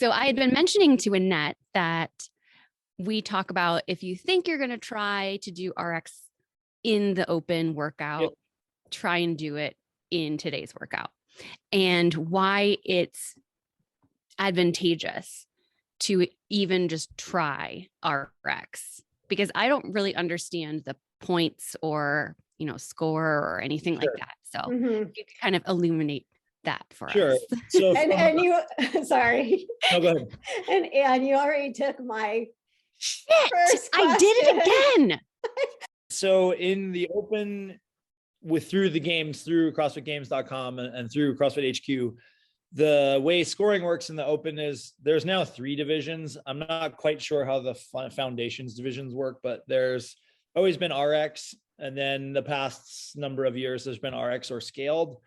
So I had been mentioning to Annette that we talk about if you think you're going to try to do RX in the open workout, try and do it in today's workout, and why it's advantageous to even just try RX, because I don't really understand the points or, score or anything like that. So you can kind of illuminate that for us. So and you, sorry. No, go ahead. And you already took my first question. I did it again. So in the open, through the games, through CrossFitGames.com and through CrossFit HQ, the way scoring works in the open is there's now 3 divisions. I'm not quite sure how the foundations divisions work, but there's always been RX. And then the past number of years, there's been RX or scaled.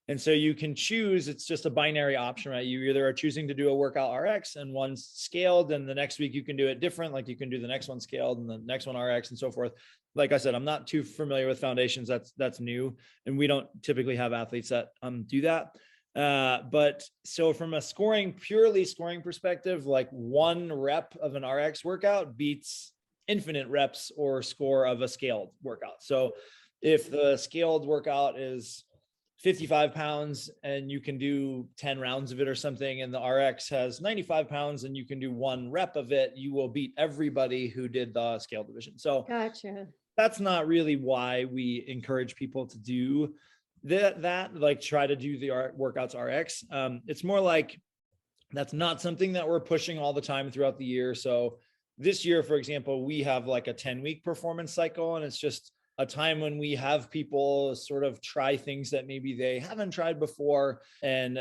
And so you can choose, it's just a binary option, right? You either are choosing to do a workout RX and one's scaled, and the next week you can do it different. Like you can do the next one scaled and the next one RX and so forth. Like I said, I'm not too familiar with foundations. That's new. And we don't typically have athletes that do that. But so from a purely scoring perspective, like 1 rep of an RX workout beats infinite reps or score of a scaled workout. So if the scaled workout is 55 pounds and you can do 10 rounds of it or something, and the RX has 95 pounds and you can do 1 rep of it, you will beat everybody who did the scale division. So gotcha. That's not really why we encourage people to do that, like try to do the workouts RX. It's more like that's not something that we're pushing all the time throughout the year. So this year, for example, we have like a 10-week performance cycle, and it's just a time when we have people sort of try things that maybe they haven't tried before. And,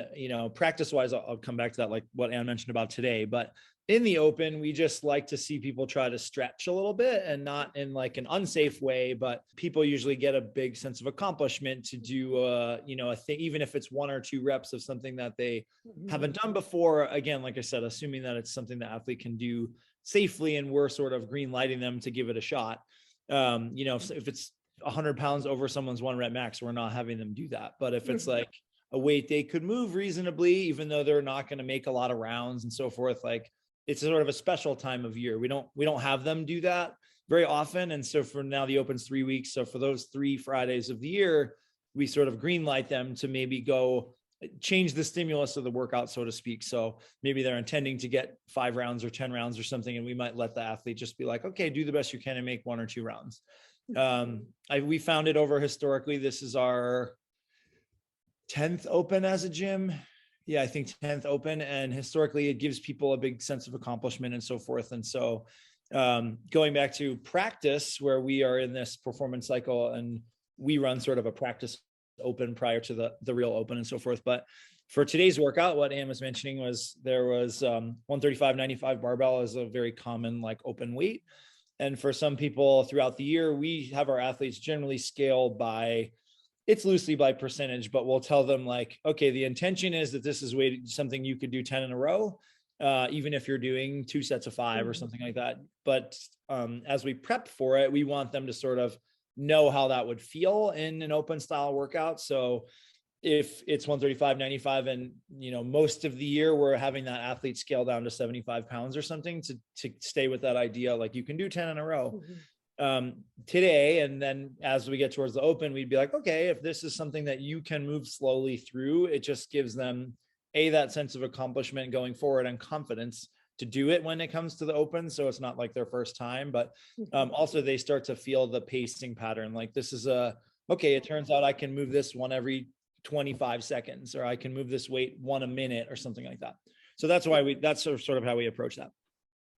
practice wise, I'll come back to that, like what Anne mentioned about today, but in the open, we just like to see people try to stretch a little bit, and not in like an unsafe way, but people usually get a big sense of accomplishment to do, a thing, even if it's 1 or 2 reps of something that they haven't done before. Again, like I said, assuming that it's something the athlete can do safely, and we're sort of green lighting them to give it a shot. If it's 100 pounds over someone's 1 rep max, we're not having them do that. But if it's like a weight they could move reasonably, even though they're not going to make a lot of rounds and so forth, like it's sort of a special time of year. We don't have them do that very often. And so for now, the open's 3 weeks. So for those 3 Fridays of the year, we sort of green light them to maybe go change the stimulus of the workout, so to speak. So maybe they're intending to get 5 rounds or 10 rounds or something, and we might let the athlete just be like, okay, do the best you can and make 1 or 2 rounds. We found it over historically. This is our 10th open as a gym. Yeah, I think 10th open. And historically, it gives people a big sense of accomplishment and so forth. And so going back to practice, where we are in this performance cycle and we run sort of a practice open prior to the real open and so forth. But for today's workout, what Anne was mentioning was there was 135/95 barbell is a very common like open weight. And for some people throughout the year, we have our athletes generally scale by, it's loosely by percentage, but we'll tell them like, okay, the intention is that this is something you could do 10 in a row, even if you're doing 2 sets of 5 or something like that. But as we prep for it, we want them to sort of know how that would feel in an open style workout. So if it's 135/95 and, most of the year we're having that athlete scale down to 75 pounds or something to stay with that idea, like you can do 10 in a row today. And then as we get towards the open, we'd be like, okay, if this is something that you can move slowly through, it just gives them that sense of accomplishment going forward and confidence to do it when it comes to the open. So it's not like their first time, but also they start to feel the pacing pattern. Like this is okay, it turns out I can move this one every 25 seconds, or I can move this weight 1 a minute or something like that. So that's why that's sort of how we approach that.